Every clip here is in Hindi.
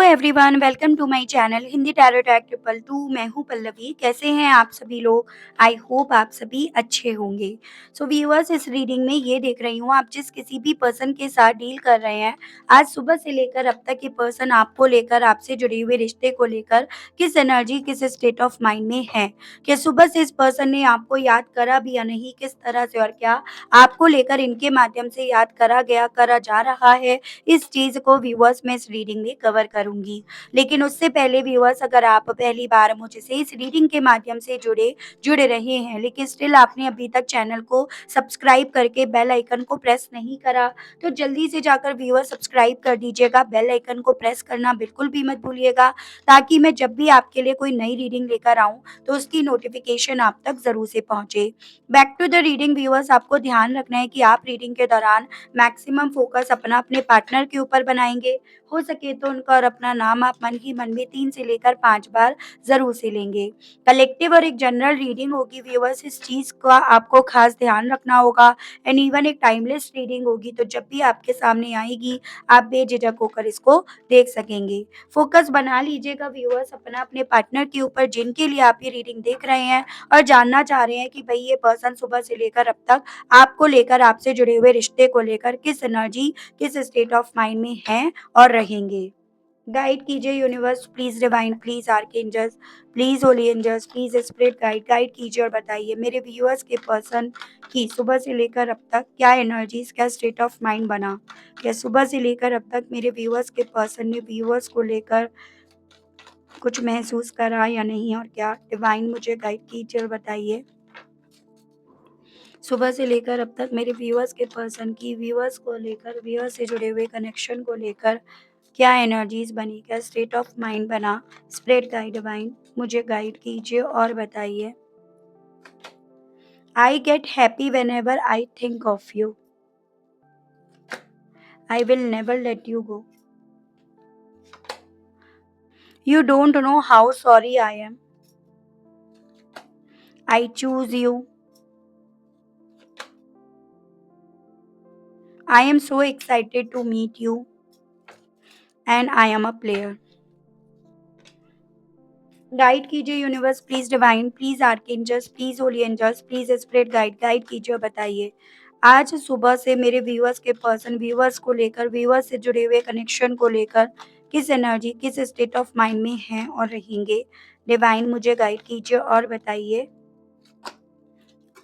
Everyone, welcome to my channel Hindi tarot tag 222। मैं हूं पल्लवी। कैसे हैं आप सभी लोग? आई होप आप सभी अच्छे होंगे। सो व्यूअर्स, इस रीडिंग में ये देख रही हूँ, आप जिस किसी भी पर्सन के साथ डील कर रहे हैं, आज सुबह से लेकर अब तक ये पर्सन आपको लेकर, आपसे जुड़े हुए रिश्ते को लेकर किस एनर्जी, किस स्टेट ऑफ माइंड में है। कि सुबह से इस पर्सन ने आपको याद करा भी या नहीं, किस तरह से और क्या आपको लेकर इनके माध्यम से याद करा गया, करा जा रहा है, इस चीज़ को व्यूअर्स मैं इस रीडिंग में कवर करूँगी। लेकिन उससे पहले व्यूअर्स, अगर आप पहली बार मुझसे इस रीडिंग के माध्यम से जुड़े रहे हैं, लेकिन स्टिल आपने अभी तक चैनल को सब्सक्राइब करके बेल आइकन को प्रेस नहीं करा, तो जल्दी से जाकर व्यूअर्स सब्सक्राइब कर दीजिएगा। बेल आइकन को प्रेस करना बिल्कुल भी मत भूलिएगा, ताकि मैं जब भी आपके लिए कोई नई रीडिंग लेकर आऊँ, तो उसकी नोटिफ़िकेशन आप तक ज़रूर से पहुँचे। Back to the reading viewers, आपको ध्यान रखना है कि आप रीडिंग के दौरान मैक्सिमम फोकस अपना अपने पार्टनर के ऊपर बनाएँगे। हो सके तो उनका और अपना नाम आप मन ही मन में 3 से लेकर 5 बार ज़रूर से लेंगे। कलेक्टिव और एक जनरल रीडिंग होगी व्यूअर्स, इस चीज़ का आपको ख़ास ध्यान रखना होगा। एंड इवन एक टाइमलेस रीडिंग होगी, तो जब भी आपके सामने आएगी, आप बेझिझक होकर इसको देख सकेंगे। फोकस बना लीजिएगा व्यूअर्स अपना अपने पार्टनर के ऊपर, जिनके लिए आप ये रीडिंग देख रहे हैं और जानना चाह रहे हैं कि भई ये पर्सन सुबह से लेकर अब तक आपको लेकर, आपसे जुड़े हुए रिश्ते को लेकर किस एनर्जी, किस स्टेट ऑफ माइंड में हैं और रहेंगे। गाइड कीजिए universe, please divine, please archangels, please holy angels, please spirit guide, guide कीजिए और बताइए मेरे व्यूअर्स के पर्सन की सुबह से लेकर अब तक क्या एनर्जीज, क्या स्टेट ऑफ माइंड बना। क्या सुबह से लेकर अब तक मेरे व्यूअर्स के पर्सन ने व्यूअर्स को लेकर कुछ महसूस करा या नहीं, और क्या डिवाइन मुझे गाइड कीजिए और बताइए सुबह से लेकर अब तक मेरे व्यूअर्स के पर्सन की व्यूअर्स को लेकर, व्यूअर्स से जुड़े हुए कनेक्शन को लेकर क्या एनर्जीज बनी, क्या स्टेट ऑफ माइंड बना। स्प्रेड गाइड डिवाइन मुझे गाइड कीजिए और बताइए। I get happy whenever I think of you. I will never let you go. You don't know how sorry I am. I choose you. I am so excited to meet you and I am a player. Guide कीजिए universe, please divine, please archangels, please holy angels, please spirit guide, guide कीजिए और बताइए आज सुबह से मेरे व्यूअर्स के पर्सन, व्यूअर्स को लेकर, व्यूअर्स से जुड़े हुए कनेक्शन को लेकर किस एनर्जी, किस स्टेट ऑफ माइंड में हैं और रहेंगे। डिवाइन मुझे गाइड कीजिए और बताइए।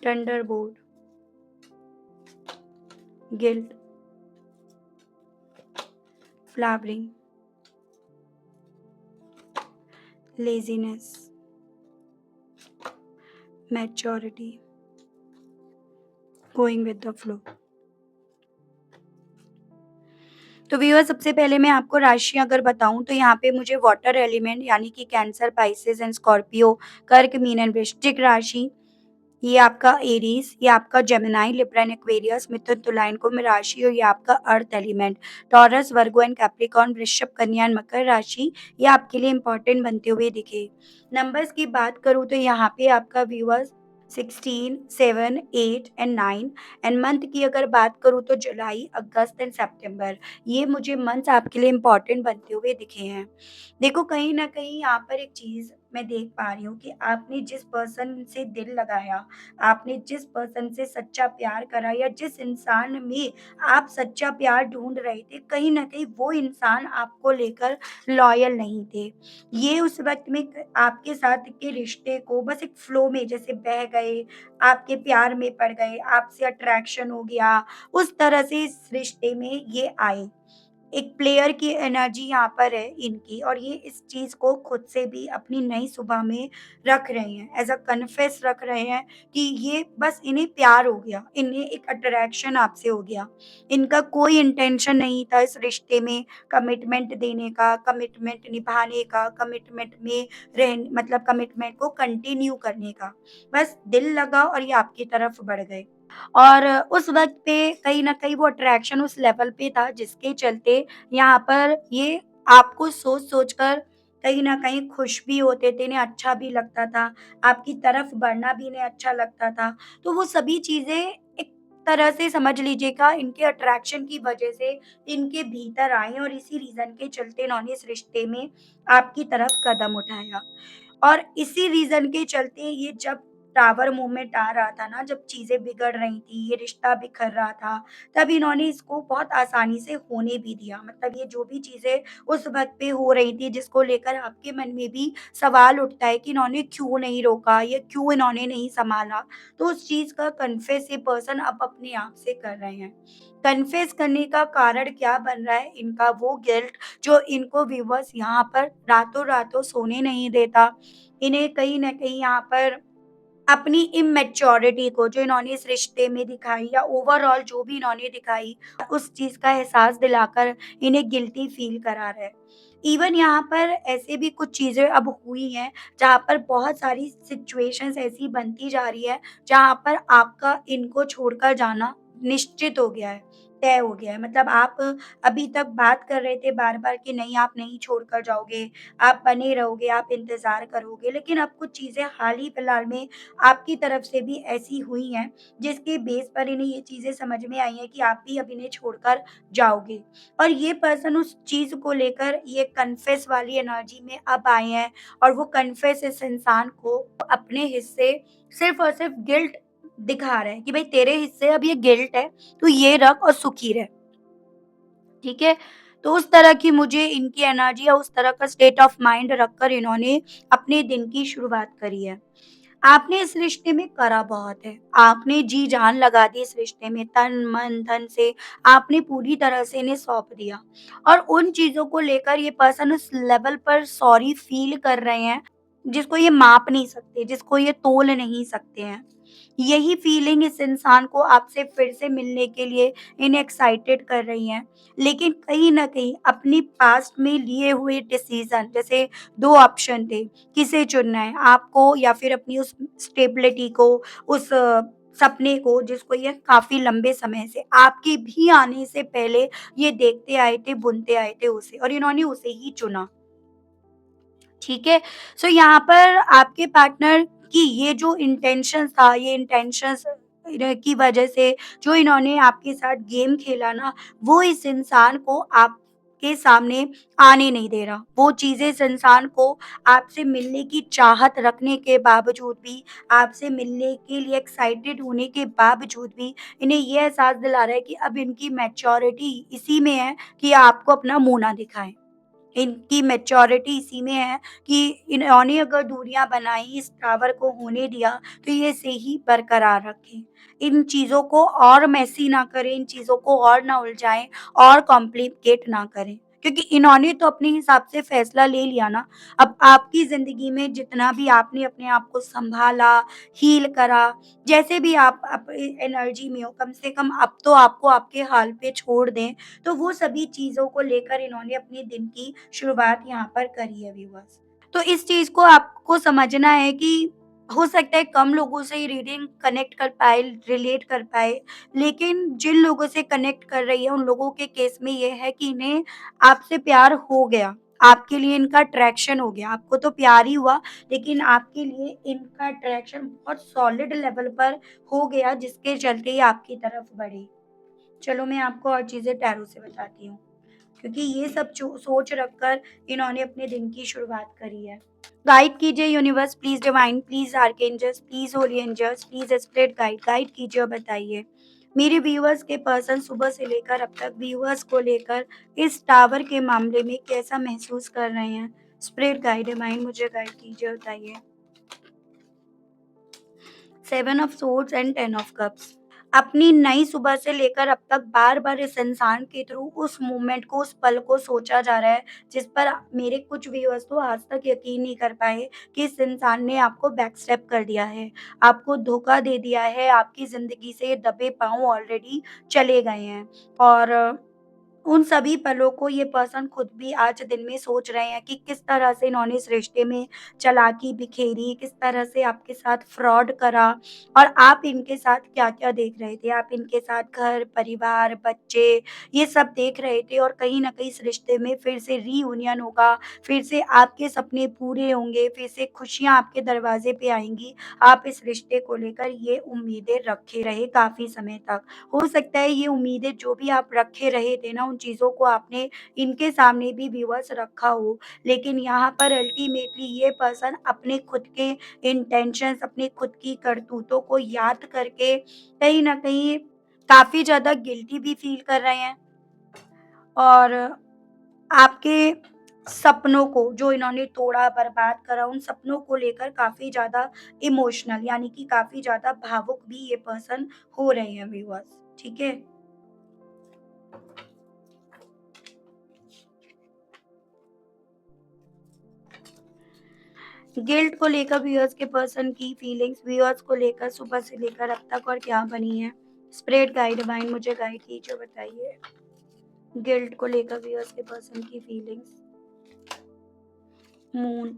Thunderbolt, guilt, flowering, laziness, maturity, going with the flow. तो व्यूअर्स, सबसे पहले मैं आपको राशि अगर बताऊं, तो यहाँ पे मुझे वाटर एलिमेंट यानी कि कैंसर, पाइसेस एंड स्कॉर्पियो, कर्क, मीन एंड वृश्चिक राशि, ये आपका एरीज, ये आपका जेमिनाई, लिब्रा एंड एक्वेरियस, मिथुन, तुला एंड कुंभ राशि, और ये आपका earth element taurus, Virgo and Capricorn, वृषभ, कन्या एंड मकर राशि, ये आपके लिए इंपॉर्टेंट बनते हुए दिखे। नंबर्स की बात करूँ तो यहाँ पे आपका व्यूअर्स 16, 7, 8 एंड 9। एंड मंथ की अगर बात करूँ तो जुलाई, अगस्त एंड सितंबर, ये मुझे मंथ्स आपके लिए इंपॉर्टेंट बनते हुए दिखे हैं। देखो, कहीं ना कहीं यहाँ पर एक चीज मैं देख पा रही हूँ कि आपने जिस पर्सन से दिल लगाया, आपने जिस पर्सन से सच्चा प्यार करा, या जिस इंसान में आप सच्चा प्यार ढूंढ रहे थे, कहीं ना कहीं वो इंसान आपको लेकर लॉयल नहीं थे। ये उस वक्त में आपके साथ के रिश्ते को बस एक फ्लो में जैसे बह गए, आपके प्यार में पड़ गए, आपसे अट्रैक्शन हो गया, उस तरह से इस रिश्ते में ये आए। एक प्लेयर की एनर्जी यहाँ पर है इनकी, और ये इस चीज को खुद से भी अपनी नई सुबह में रख रहे हैं, एज अ कन्फेस रख रहे हैं कि ये बस इन्हें प्यार हो गया, इन्हें एक अट्रैक्शन आपसे हो गया। इनका कोई इंटेंशन नहीं था इस रिश्ते में कमिटमेंट देने का, कमिटमेंट निभाने का, कमिटमेंट में रह मतलब कमिटमेंट को कंटिन्यू करने का। बस दिल लगा और ये आपकी तरफ बढ़ गए। और उस वक़्त पे कहीं न कहीं वो अट्रैक्शन उस लेवल पे था, जिसके चलते यहाँ पर ये आपको सोच-सोच कर कहीं न कहीं खुश भी होते थे, इन्हें अच्छा भी लगता था, आपकी तरफ बढ़ना भी इन्हें अच्छा लगता था। तो वो सभी चीज़ें एक तरह से समझ लीजिएगा इनके अट्रैक्शन की वजह से इनके भीतर आए और इसी रीज़न के चलते इन्होंने इस रिश्ते में आपकी तरफ कदम उठाया। और इसी रीज़न के चलते ये जब टावर मूवमेंट आ रहा था ना, जब चीज़ें बिगड़ रही थी, ये रिश्ता बिखर रहा था, तब इन्होंने इसको बहुत आसानी से होने भी दिया। मतलब ये जो भी चीज़ें उस वक़्त पे हो रही थी, जिसको लेकर आपके मन में भी सवाल उठता है कि इन्होंने क्यों नहीं रोका या क्यों इन्होंने नहीं सँभाला, तो उस चीज़ का कन्फेस ये पर्सन अब अपने आप से कर रहे हैं। कन्फेस करने का कारण क्या बन रहा है? इनका वो गिल्ट जो इनको व्यूअर्स यहाँ पर रातों-रातों सोने नहीं देता। इन्हें कहीं न कहीं यहाँ पर अपनी इमैच्योरिटी को जो इन्होंने इस रिश्ते में दिखाई या ओवरऑल जो भी इन्होंने दिखाई, उस चीज़ का एहसास दिलाकर इन्हें गिल्टी फ़ील करा रहा है। इवन यहाँ पर ऐसे भी कुछ चीज़ें अब हुई हैं, जहाँ पर बहुत सारी सिचुएशंस ऐसी बनती जा रही है, जहाँ पर आपका इनको छोड़कर जाना निश्चित हो गया है, तय हो गया है। मतलब आप अभी तक बात कर रहे थे बार-बार कि नहीं आप नहीं छोड़कर जाओगे, आप बने रहोगे, आप इंतज़ार करोगे, लेकिन अब कुछ चीज़ें हाल ही फिलहाल में आपकी तरफ से भी ऐसी हुई हैं, जिसके बेस पर इन्हें ये चीज़ें समझ में आई हैं कि आप भी अब इन्हें छोड़कर जाओगे। और ये पर्सन उस चीज़ को लेकर ये कन्फेस वाली एनर्जी में अब आए हैं और वो कन्फेस इस इंसान को अपने हिस्से सिर्फ़ और सिर्फ़ गिल्ट दिखा रहे हैं कि भई तेरे हिस्से अब ये गिल्ट है, तू ये रख और सुखी रह। ठीक है? तो उस तरह की मुझे इनकी एनर्जी या उस तरह का स्टेट ऑफ माइंड रखकर इन्होंने अपने दिन की शुरुआत करी है। आपने इस रिश्ते में करा बहुत है। आपने जी-जान लगा दी इस रिश्ते में, तन, मन, धन से आपने पूरी तरह से इन्हें सौंप दिया। और उन चीज़ों को लेकर ये पर्सन उस लेवल पर सॉरी फ़ील कर रहे हैं, जिसको ये माप नहीं सकते, जिसको ये तोल नहीं सकते हैं। यही फीलिंग इस इंसान को आपसे फिर से मिलने के लिए इन्हें एक्साइटेड कर रही हैं। लेकिन कहीं न कहीं अपनी पास्ट में लिए हुए डिसीज़न, जैसे 2 ऑप्शन थे, किसे चुनना है, आपको या फिर अपनी उस स्टेबिलिटी को, उस सपने को जिसको ये काफ़ी लंबे समय से आपके भी आने से पहले ये देखते आए थे, बुनते आए थे उसे और इन्होंने उसे ही चुना। ठीक है? सो यहाँ पर आपके पार्टनर की ये जो इंटेंशन था, ये इंटेंशंस की वजह से जो इन्होंने आपके साथ गेम खेला ना, वो इस इंसान को आपके सामने आने नहीं दे रहा। वो चीज़ें इस इंसान को आपसे मिलने की चाहत रखने के बावजूद भी, आपसे मिलने के लिए एक्साइटेड होने के बावजूद भी, इन्हें ये एहसास दिला रहा है कि अब इनकी मैच्योरिटी इसी में है कि आपको अपना मुँह ना दिखाएँ। इनकी मैच्योरिटी इसी में है कि इन्होंने अगर दूरियां बनाई, इस टावर को होने दिया, तो ये इसे ही बरकरार रखें। इन चीज़ों को और मेसी ना करें, इन चीज़ों को और ना उलझाएँ और कॉम्प्लिकेट ना करें। क्योंकि इन्होंने तो अपने हिसाब से फैसला ले लिया ना, अब आपकी ज़िंदगी में जितना भी आपने अपने आप को सँभाला, हील करा, जैसे भी आप एनर्जी में हो, कम से कम अब तो आपको आपके हाल पे छोड़ दें। तो वो सभी चीज़ों को लेकर इन्होंने अपने दिन की शुरुआत यहाँ पर करी है व्यूअर्स। तो इस चीज़ को आपको समझना है कि हो सकता है कम लोगों से ये रीडिंग कनेक्ट कर पाए, रिलेट कर पाए, लेकिन जिन लोगों से कनेक्ट कर रही है, उन लोगों के केस में ये है कि इन्हें आपसे प्यार हो गया। आपके लिए इनका अट्रैक्शन हो गया। आपको तो प्यार ही हुआ, लेकिन आपके लिए इनका अट्रैक्शन बहुत सॉलिड लेवल पर हो गया, जिसके चलते ये आपकी तरफ बढ़े। चलो मैं आपको और चीज़ें टैरो से बताती हूँ, क्योंकि ये सब सोच रखकर इन्होंने अपने दिन की शुरुआत करी है। गाइड कीजिए universe, please divine, please archangels, please holy angels, please spirit guide, guide कीजिए और बताइए। मेरे व्यूअर्स के पर्सन सुबह से लेकर अब तक व्यूअर्स को लेकर इस टावर के मामले में कैसा महसूस कर रहे हैं? स्पिरिट गाइड डिवाइन मुझे गाइड कीजिए और बताइए। 7 of swords and 10 of cups. अपनी नई सुबह से लेकर अब तक बार-बार इस इंसान के थ्रू उस मोमेंट को, उस पल को सोचा जा रहा है, जिस पर मेरे कुछ व्यूअर्स तो आज तक यकीन नहीं कर पाए कि इस इंसान ने आपको बैक स्टेप कर दिया है, आपको धोखा दे दिया है, आपकी ज़िंदगी से दबे पाँव ऑलरेडी चले गए हैं। और उन सभी पलों को ये पर्सन खुद भी आज दिन में सोच रहे हैं कि किस तरह से इन्होंने इस रिश्ते में चालाकी बिखेरी, किस तरह से आपके साथ फ्रॉड करा और आप इनके साथ क्या-क्या देख रहे थे। आप इनके साथ घर, परिवार, बच्चे ये सब देख रहे थे और कहीं न कहीं इस रिश्ते में फिर से रीयूनियन होगा, फिर से आपके सपने पूरे होंगे, फिर से खुशियाँ आपके दरवाज़े पे आएँगी। आप इस रिश्ते को लेकर ये उम्मीदें रखे रहे काफ़ी समय तक। हो सकता है ये उम्मीदें जो भी आप रखे रहे थे ना, उन चीज़ों को आपने इनके सामने भी व्यूअर्स रखा हो, लेकिन यहाँ पर अल्टीमेटली ये पर्सन अपने खुद के इंटेंशंस, अपनी खुद की करतूतों को याद करके कहीं न कहीं काफ़ी ज़्यादा गिल्टी भी फ़ील कर रहे हैं और आपके सपनों को जो इन्होंने तोड़ा, बर्बाद करा, उन सपनों को लेकर काफ़ी ज़्यादा इमोशनल यानी कि काफ़ी ज़्यादा भावुक भी ये पर्सन हो रहे हैं व्यूअर्स, ठीक है? गिल्ट को लेकर व्यूअर्स के पर्सन की फीलिंग्स व्यूअर्स को लेकर सुबह से लेकर अब तक और क्या बनी है? स्प्रेड गाइड डिवाइन मुझे गाइड कीजिए बताइए। गिल्ट को लेकर व्यूअर्स के पर्सन की फीलिंग्स, मून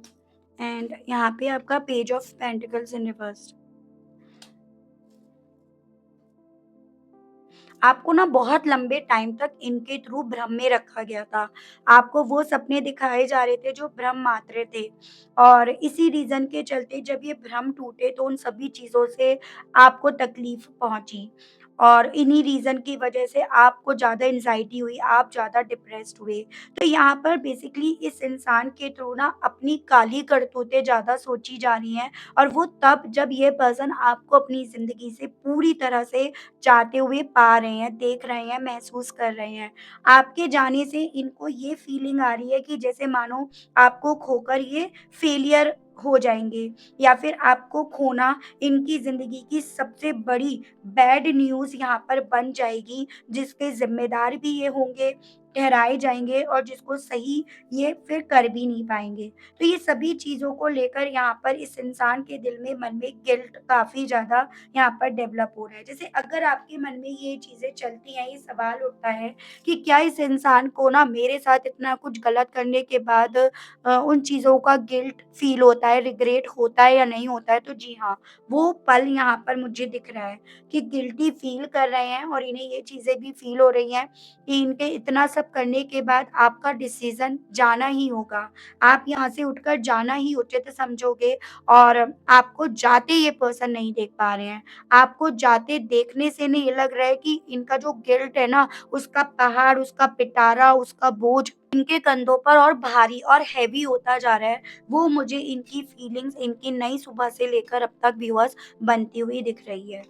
एंड यहाँ पे आपका page of pentacles in reverse. आपको ना बहुत लंबे टाइम तक इनके थ्रू भ्रम में रखा गया था। आपको वो सपने दिखाए जा रहे थे जो भ्रम मात्र थे और इसी रीज़न के चलते जब ये भ्रम टूटे तो उन सभी चीज़ों से आपको तकलीफ़ पहुँची और इन्हीं रीज़न की वज़ह से आपको ज़्यादा एंग्ज़ायटी हुई, आप ज़्यादा डिप्रेस्ड हुए। तो यहाँ पर बेसिकली इस इंसान के थ्रू ना अपनी काली करतूतें ज़्यादा सोची जा रही हैं और वो तब जब ये पर्सन आपको अपनी ज़िंदगी से पूरी तरह से जाते हुए पा रहे हैं, देख रहे हैं, महसूस कर रहे हैं। आपके जाने से इनको ये फीलिंग आ रही है कि जैसे मानो आपको खोकर ये फेलियर हो जाएँगे या फिर आपको खोना इनकी ज़िंदगी की सबसे बड़ी बैड न्यूज़ यहाँ पर बन जाएगी, जिसके ज़िम्मेदार भी ये होंगे, ठहराए जाएँगे और जिसको सही ये फिर कर भी नहीं पाएँगे। तो ये सभी चीज़ों को लेकर यहाँ पर इस इंसान के दिल में, मन में गिल्ट काफ़ी ज़्यादा यहाँ पर डेवलप हो रहा है। जैसे अगर आपके मन में ये चीज़ें चलती हैं, ये सवाल उठता है कि क्या इस इंसान को ना मेरे साथ इतना कुछ गलत करने के बाद उन चीज़ों का गिल्ट फ़ील होता है, रिग्रेट होता है या नहीं होता है? तो जी हाँ, वो पल यहाँ पर मुझे दिख रहा है कि गिल्टी फ़ील कर रहे हैं और इन्हें ये चीज़ें भी फ़ील हो रही हैं कि इनके इतना सब करने के बाद आपका डिसीज़न जाना ही होगा। आप यहाँ से उठकर जाना ही उचित समझोगे और आपको जाते ये पर्सन नहीं देख पा रहे हैं। आपको जाते देखने से नहीं ये लग रहा है कि इनका जो गिल्ट है ना, उसका पहाड़, उसका पिटारा, उसका बोझ इनके कंधों पर और भारी और हेवी होता जा रहा है। वो मुझे इनकी फीलिंग्स इनकी नई सुबह से लेकर अब तक व्यूअर्स बनती हुई दिख रही है।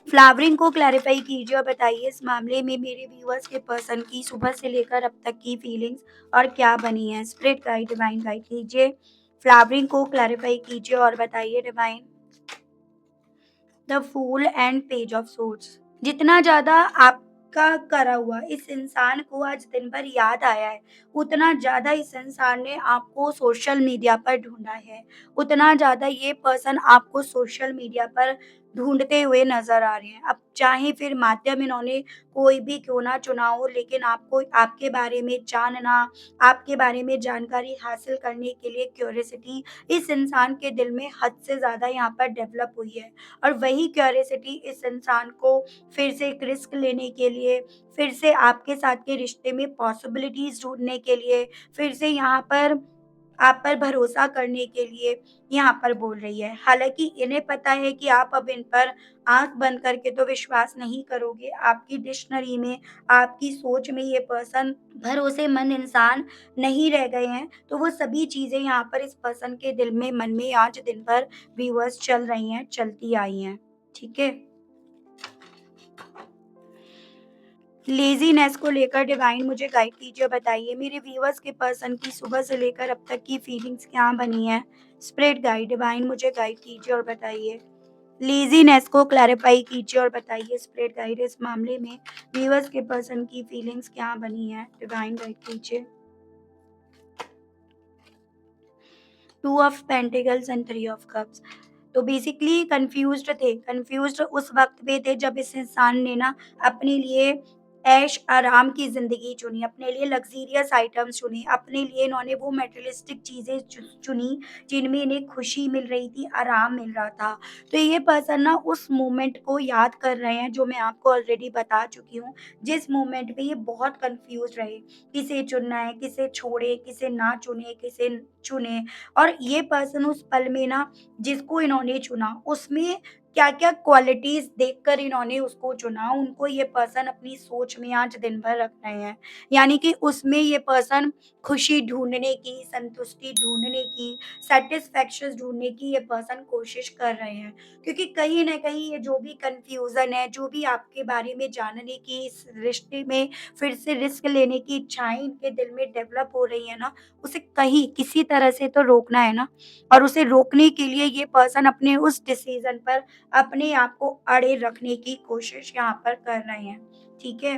फ्लावरिंग को क्लैरिफ़ाई कीजिए और बताइए इस मामले में मेरे व्यूअर्स के पर्सन की सुबह से लेकर अब तक की फीलिंग्स और क्या बनी है? स्पिरिट गाइड, डिवाइन गाइड कीजिए। फ्लावरिंग को क्लैरिफ़ाई कीजिए और बताइए divine. The fool and page of swords. जितना ज़्यादा आपका करा हुआ इस इंसान को आज दिन भर याद आया है, उतना ज़्यादा इस इंसान ने आपको सोशल मीडिया पर ढूँढा है। उतना ज़्यादा ये पर्सन आपको सोशल मीडिया पर ढूँढते हुए नज़र आ रहे हैं। अब चाहे फिर माध्यम इन्होंने कोई भी क्यों ना चुना हो, लेकिन आपको आपके बारे में जानना, आपके बारे में जानकारी हासिल करने के लिए क्यूरियोसिटी इस इंसान के दिल में हद से ज़्यादा यहाँ पर डेवलप हुई है। और वही क्यूरियोसिटी इस इंसान को फिर से एक रिस्क लेने के लिए, फिर से आपके साथ के रिश्ते में पॉसिबिलिटीज़ ढूँढने के लिए, फिर से यहाँ पर आप पर भरोसा करने के लिए यहाँ पर बोल रही है। हालाँकि इन्हें पता है कि आप अब इन पर आँख बंद करके तो विश्वास नहीं करोगे। आपकी डिक्शनरी में, आपकी सोच में ये पर्सन भरोसेमंद इंसान नहीं रह गए हैं। तो वो सभी चीज़ें यहाँ पर इस पर्सन के दिल में, मन में आज दिन भर व्यूअर्स चल रही हैं, चलती आई हैं। ठीक है? लेज़ीनेस को लेकर डिवाइन मुझे गाइड कीजिए और बताइए मेरे व्यूअर्स के पर्सन की सुबह से लेकर अब तक की फीलिंग्स क्या बनी हैं? स्पिरिट गाइड डिवाइन मुझे गाइड कीजिए और बताइए। लेज़ीनेस को क्लैरिफ़ाई कीजिए और बताइए स्पिरिट गाइड इस मामले में व्यूअर्स के पर्सन की फीलिंग्स क्या बनी हैं? डिवाइन गाइड कीजिए। Two of pentacles and three of cups. तो बेसिकली कन्फ्यूज़्ड थे, कन्फ्यूज़्ड उस वक़्त पे थे जब इस इंसान ने ना अपने लिए ऐश-आराम की ज़िंदगी चुनी, अपने लिए लग्ज़रियस आइटम्स चुने, अपने लिए इन्होंने वो मटेरियलिस्टिक चीज़ें चुनी, जिनमें इन्हें खुशी मिल रही थी, आराम मिल रहा था। तो ये पर्सन ना उस मोमेंट को याद कर रहे हैं, जो मैं आपको ऑलरेडी बता चुकी हूँ, जिस मोमेंट पे ये बहुत कन्फ्यूज़ रहे, किसे चुनना है, किसे छोड़े, किसे ना चुने, किसे चुने। और ये पर्सन उस पल में ना जिसको इन्होंने चुना, उसमें क्या-क्या क्वालिटीज़ देखकर इन्होंने उसको चुना, उनको ये पर्सन अपनी सोच में आज दिन भर रख रहे हैं। यानी कि उसमें ये पर्सन खुशी ढूँढने की, संतुष्टि ढूँढने की, सैटिस्फैक्शन ढूँढने की ये पर्सन कोशिश कर रहे हैं। क्योंकि कहीं न कहीं ये जो भी कन्फ्यूज़न है, जो भी आपके बारे में जानने की, इस रिश्ते में फिर से रिस्क लेने की इच्छाएँ इनके दिल में डेवलप हो रही है ना, उसे कहीं किसी तरह से तो रोकना है ना। और उसे रोकने के लिए ये पर्सन अपने उस डिसीज़न पर अपने आप को अड़े रखने की कोशिश यहाँ पर कर रहे हैं, ठीक है?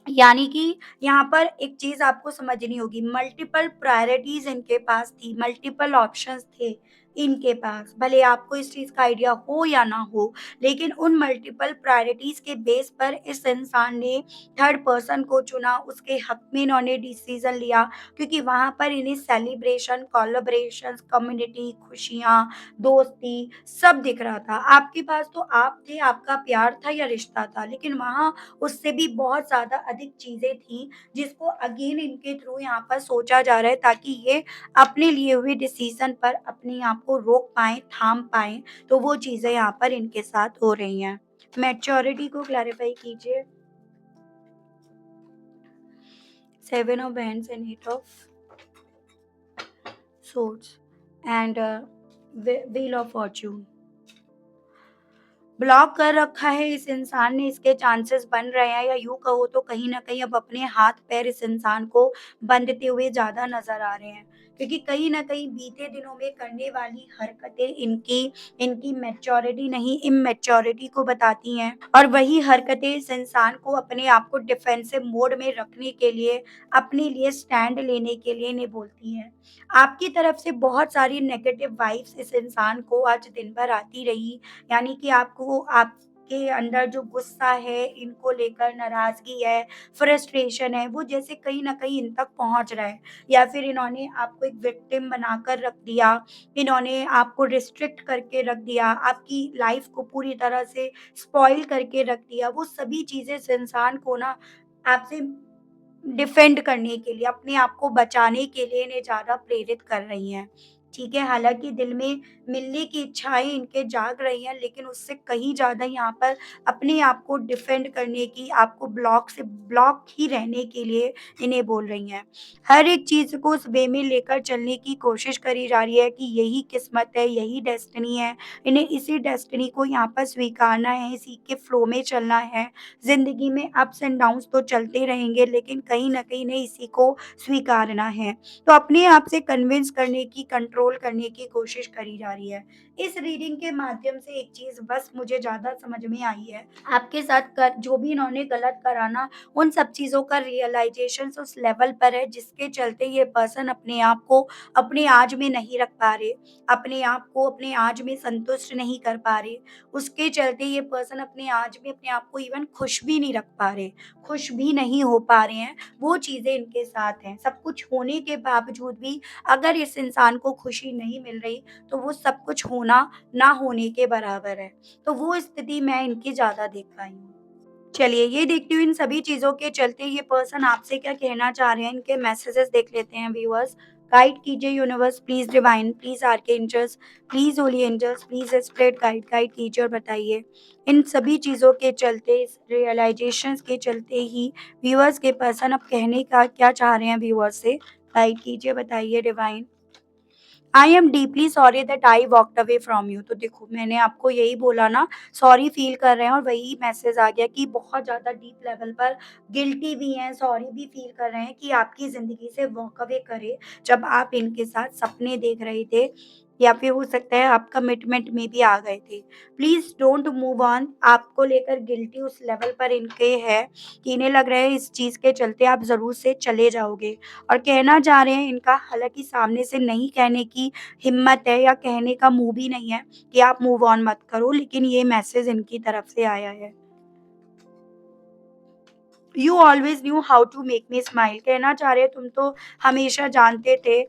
यानी कि यहाँ पर एक चीज़ आपको समझनी होगी, मल्टीपल प्रायोरिटीज़ इनके पास थी, मल्टीपल ऑप्शंस थे इनके पास। भले आपको इस चीज़ का आइडिया हो या ना हो, लेकिन उन मल्टीपल प्रायोरिटीज़ के बेस पर इस इंसान ने थर्ड पर्सन को चुना, उसके हक में इन्होंने डिसीज़न लिया, क्योंकि वहाँ पर इन्हें सेलिब्रेशन, कोलैबोरेशंस, कम्युनिटी, खुशियाँ, दोस्ती सब दिख रहा था। आपके पास तो आप थे, आपका प्यार था या रिश्ता था, लेकिन वहाँ उससे भी बहुत ज़्यादा अधिक चीज़ें थी, जिसको अगेन इनके थ्रू यहाँ पर सोचा जा रहा है, ताकि ये अपने लिए हुए डिसीज़न पर अपने आप को रोक पाएँ, थाम पाएँ, तो वो चीज़ें यहाँ पर इनके साथ हो रही हैं। मैच्योरिटी को क्लैरिफ़ाई कीजिए। 7 of hands and 8 of swords and wheel of Fortune. Block कर रखा है इस इंसान ने, इसके चांसेस बन रहे हैं, या यूँ कहो तो कहीं न कहीं अब अपने हाथ-पैर इस इंसान को बाँधते हुए ज़्यादा नज़र आ रहे हैं। क्योंकि कहीं न कहीं बीते दिनों में करने वाली हरकतें इनकी इनकी मैच्योरिटी नहीं, इमैच्योरिटी को बताती हैं, और वही हरकतें इस इंसान को अपने आप को डिफेंसिव मोड में रखने के लिए, अपने लिए स्टैंड लेने के लिए इन्हें बोलती हैं। आपकी तरफ से बहुत सारी नेगेटिव वाइब्स इस इंसान को आज दिन भर आती रही, यानी कि आपको आपके अंदर जो गुस्सा है, इनको लेकर नाराज़गी है, फ्रस्ट्रेशन है, वो जैसे कहीं न कहीं इन तक पहुँच रहा है, या फिर इन्होंने आपको एक विक्टिम बनाकर रख दिया, इन्होंने आपको रिस्ट्रिक्ट करके रख दिया, आपकी लाइफ़ को पूरी तरह से स्पॉइल करके रख दिया। वो सभी चीज़ें इस इंसान को ना आपसे डिफेंड करने के लिए, अपने आप को बचाने के लिए इन्हें ज़्यादा प्रेरित कर रही हैं। ठीक है, हालाँकि दिल में मिलने की इच्छाएँ इनके जाग रही हैं, लेकिन उससे कहीं ज़्यादा यहाँ पर अपने आप को डिफेंड करने की, आपको ब्लॉक ही रहने के लिए इन्हें बोल रही हैं। हर एक चीज़ को उस वे में लेकर चलने की कोशिश करी जा रही है कि यही किस्मत है, यही डेस्टिनी है। इन्हें इसी डेस्टिनी को यहाँ पर स्वीकारना है, इसी के फ्लो में चलना है। ज़िंदगी में अप्स एंड डाउन्स तो चलते रहेंगे, लेकिन कहीं न कहीं इन्हें इसी को स्वीकारना है। तो अपने आप से कन्विंस करने की, कंट्रोल करने की कोशिश करी जा रही है। इस रीडिंग के माध्यम से एक चीज़ बस मुझे ज़्यादा समझ में आई है, आपके साथ कर जो भी इन्होंने गलत करा ना, उन सब चीज़ों का रियलाइज़ेशंस उस लेवल पर है, जिसके चलते ये पर्सन अपने आप को अपने आज में नहीं रख पा रहे, अपने आप को अपने आज में संतुष्ट नहीं कर पा रहे। उसके चलते ये पर्सन अपने आज में अपने आप को इवन खुश भी नहीं रख पा रहे, खुश भी नहीं हो पा रहे हैं, वो चीज़ें इनके साथ हैं। सब कुछ होने के बावजूद भी अगर इस इंसान को खुशी नहीं मिल रही, तो वो सब कुछ होना, ना होने के बराबर है। तो वो स्थिति मैं इनकी ज़्यादा देख पाई हूँ। चलिए, ये देखती हूँ इन सभी चीज़ों के चलते ये पर्सन आपसे क्या कहना चाह रहे हैं, इनके मैसेजेस देख लेते हैं व्यूअर्स। गाइड कीजिए universe, please divine, please archangels, please holy angels, please spirit guide guide कीजिए और बताइए। इन सभी चीज़ों के चलते, इस रियलाइज़ेशंस के चलते ही व्यूअर्स के पर्सन अब कहने का क्या चाह रहे हैं व्यूअर्स से, गाइड कीजिए, बताइए divine. I am deeply sorry that I walked away from you. तो देखो, मैंने आपको यही बोला ना, सॉरी फील कर रहे हैं, और वही मैसेज आ गया कि बहुत ज़्यादा डीप लेवल पर गिल्टी भी हैं, सॉरी भी फील कर रहे हैं कि आपकी ज़िंदगी से वॉक अवे करे, जब आप इनके साथ सपने देख रहे थे, या फिर हो सकता है आप कमिटमेंट में भी आ गए थे। Please don't move on. आपको लेकर गिल्टी उस लेवल पर इनके है कि इन्हें लग रहा है इस चीज़ के चलते आप ज़रूर से चले जाओगे। और कहना चाह रहे हैं इनका, हालाँकि सामने से नहीं कहने की हिम्मत है, या कहने का मुँह भी नहीं है कि आप मूव ऑन मत करो, लेकिन ये मैसेज इनकी तरफ से आया है। You always knew how to make me smile, कहना चाह रहे हैं तुम तो हमेशा जानते थे,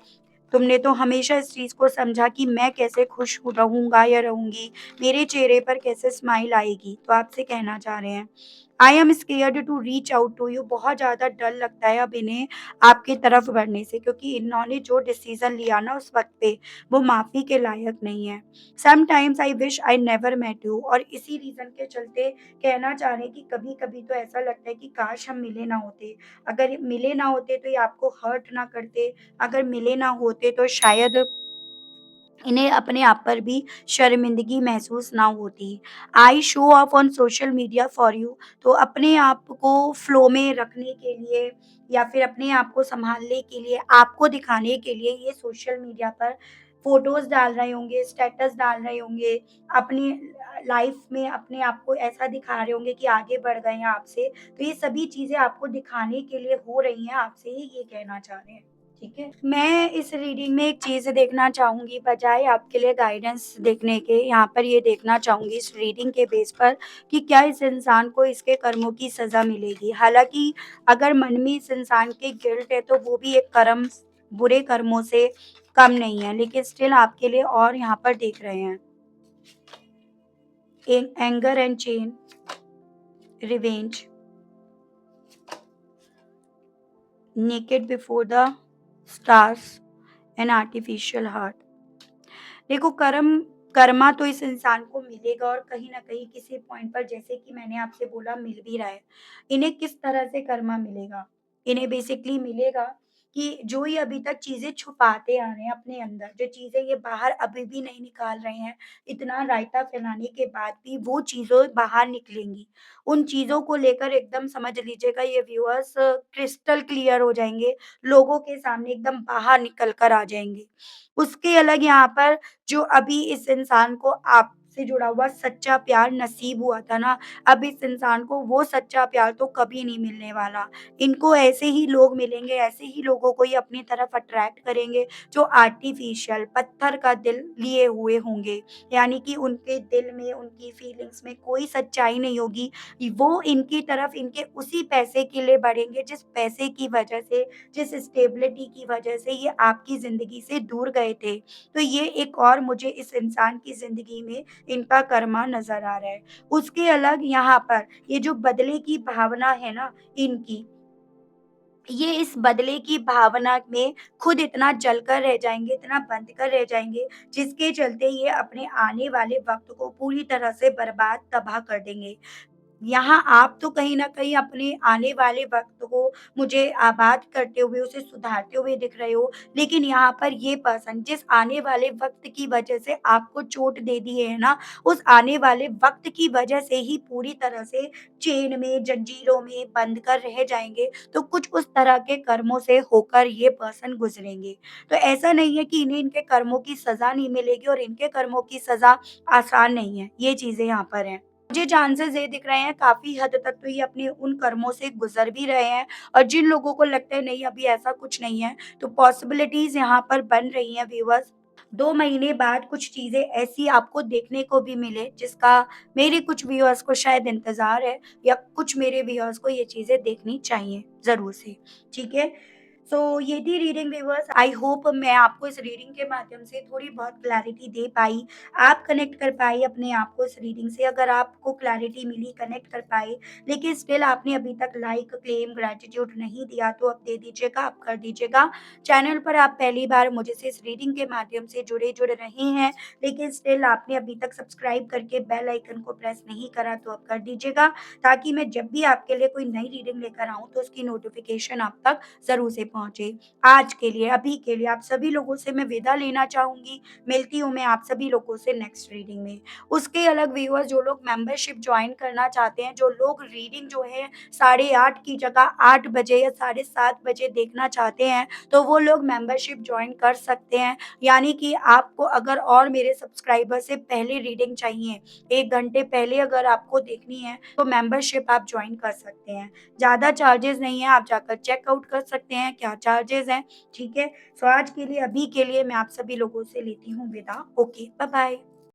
तुमने तो हमेशा इस चीज़ को समझा कि मैं कैसे खुश रहूँगा या रहूँगी, मेरे चेहरे पर कैसे स्माइल आएगी। तो आपसे कहना चाह रहे हैं, I am scared to reach out to you, बहुत ज़्यादा डर लगता है अब इन्हें आपकी तरफ बढ़ने से, क्योंकि इन्होंने जो डिसीज़न लिया ना उस वक़्त पे, वो माफ़ी के लायक नहीं है। Sometimes I wish I never met you, और इसी रीज़न के चलते कहना चाह रहे हैं कि कभी-कभी तो ऐसा लगता है कि काश हम मिले ना होते। अगर मिले ना होते तो ये आपको हर्ट ना करते, अगर मिले ना होते तो शायद इन्हें अपने आप पर भी शर्मिंदगी महसूस ना होती। I show off on social media for you, तो अपने आप को फ्लो में रखने के लिए या फिर अपने आप को सँभालने के लिए, आपको दिखाने के लिए ये सोशल मीडिया पर फ़ोटोज़ डाल रहे होंगे, स्टेटस डाल रहे होंगे, अपनी लाइफ़ में अपने आप को ऐसा दिखा रहे होंगे कि आगे बढ़ गए हैं आपसे। तो ये सभी चीज़ें आपको दिखाने के लिए हो रही हैं आपसे, ये कहना चाह रहे हैं। ठीक है? मैं इस रीडिंग में एक चीज़ देखना चाहूँगी, बजाय आपके लिए गाइडेंस देखने के, यहाँ पर ये देखना चाहूँगी इस रीडिंग के बेस पर कि क्या इस इंसान को इसके कर्मों की सज़ा मिलेगी। हालाँकि अगर मन में इस इंसान के गिल्ट है तो वो भी एक कर्म, बुरे कर्मों से कम नहीं है, लेकिन स्टिल आपके लिए और यहाँ पर देख रहे हैं। Anger and chain, revenge, naked before the stars and artificial heart. देखो, कर्मा तो इस इंसान को मिलेगा, और कहीं न कहीं किसी पॉइंट पर, जैसे कि मैंने आपसे बोला, मिल भी रहा है। इन्हें किस तरह से कर्मा मिलेगा? इन्हें बेसिकली मिलेगा कि जो ये अभी तक चीज़ें छुपाते आ रहे हैं अपने अंदर, जो चीज़ें ये बाहर अभी भी नहीं निकाल रहे हैं, इतना रायता फैलाने के बाद भी वो चीज़ें बाहर निकलेंगी। उन चीज़ों को लेकर एकदम समझ लीजिएगा ये व्यूअर्स क्रिस्टल क्लियर हो जाएँगे, लोगों के सामने एकदम बाहर निकल कर आ जाएँगे। उसके अलग यहाँ पर जो अभी इस इंसान को आपसे जुड़ा हुआ सच्चा प्यार नसीब हुआ था ना, अब इस इंसान को वो सच्चा प्यार तो कभी नहीं मिलने वाला। इनको ऐसे ही लोग मिलेंगे, ऐसे ही लोगों को ये अपनी तरफ अट्रैक्ट करेंगे, जो आर्टिफ़िशियल पत्थर का दिल लिए हुए होंगे। यानी कि उनके दिल में, उनकी फीलिंग्स में कोई सच्चाई नहीं होगी। वो इनकी तरफ इनके उसी पैसे के लिए बढ़ेंगे, जिस पैसे की वजह से, जिस स्टेबिलिटी की वजह से ये आपकी ज़िंदगी से दूर गए थे। तो ये एक और मुझे इस इंसान की ज़िंदगी में इनका कर्मा नज़र आ रहा है। उसके अलग यहाँ पर ये जो बदले की भावना है ना इनकी, ये इस बदले की भावना में खुद इतना जलकर रह जाएँगे, इतना बंध कर रह जाएँगे, जिसके चलते ये अपने आने वाले वक़्त को पूरी तरह से बर्बाद, तबाह कर देंगे। यहाँ आप तो कहीं न कहीं अपने आने वाले वक़्त को मुझे आबाद करते हुए, उसे सुधारते हुए दिख रहे हो, लेकिन यहाँ पर ये पर्सन जिस आने वाले वक़्त की वजह से आपको चोट दे दी है ना, उस आने वाले वक़्त की वजह से ही पूरी तरह से चेन में, जंजीरों में बंध कर रह जाएँगे। तो कुछ उस तरह के कर्मों से होकर ये पर्सन गुज़रेंगे। तो ऐसा नहीं है कि इन्हें इनके कर्मों की सज़ा नहीं मिलेगी, और इनके कर्मों की सज़ा आसान नहीं है, ये चीज़ें यहाँ पर हैं। मुझे चांसेस ये दिख रहे हैं काफ़ी हद तक तो ये अपने उन कर्मों से गुज़र भी रहे हैं, और जिन लोगों को लगता है नहीं अभी ऐसा कुछ नहीं है, तो पॉसिबिलिटीज़ यहाँ पर बन रही हैं व्यूअर्स। 2 महीने बाद कुछ चीज़ें ऐसी आपको देखने को भी मिले जिसका मेरे कुछ व्यूअर्स को शायद इंतज़ार है, या कुछ मेरे व्यूअर्स को ये चीज़ें देखनी चाहिए ज़रूर से, ठीक है? सो ये थी रीडिंग व्यूअर्स, आई होप मैं आपको इस रीडिंग के माध्यम से थोड़ी बहुत क्लैरिटी दे पाई। आप कनेक्ट कर पाए अपने आप को इस रीडिंग से, अगर आपको क्लैरिटी मिली, कनेक्ट कर पाए, लेकिन स्टिल आपने अभी तक लाइक, क्लेम, ग्रैटिट्यूड नहीं दिया तो अब दे दीजिएगा, अब कर दीजिएगा। चैनल पर आप पहली बार मुझे से इस रीडिंग के माध्यम से जुड़ रहे हैं, लेकिन स्टिल आपने अभी तक सब्सक्राइब करके बेल आइकन को प्रेस नहीं करा तो अब कर दीजिएगा, ताकि मैं जब भी आपके लिए कोई नई रीडिंग लेकर आऊँ तो उसकी नोटिफ़िकेशन आप तक ज़रूर से पहुँचे। आज के लिए, अभी के लिए आप सभी लोगों से मैं विदा लेना चाहूँगी। मिलती हूँ मैं आप सभी लोगों से नेक्स्ट रीडिंग में। उसके अलग व्यूअर्स जो लोग मेंबरशिप जॉइन करना चाहते हैं, जो लोग रीडिंग जो है 8:30 की जगह 8 बजे या 7:30 बजे देखना चाहते हैं, तो वो लोग मेंबरशिप जॉइन कर सकते हैं। यानी कि आपको अगर और मेरे सब्सक्राइबर से पहले रीडिंग चाहिए, 1 घंटे पहले अगर आपको देखनी है, तो मेंबरशिप आप जॉइन कर सकते हैं। ज़्यादा चार्जेज़ नहीं है, आप जाकर चेकआउट कर सकते हैं क्या चार्जेज़ हैं, ठीक है? सो आज के लिए, अभी के लिए मैं आप सभी लोगों से लेती हूँ विदा। Okay, bye-bye.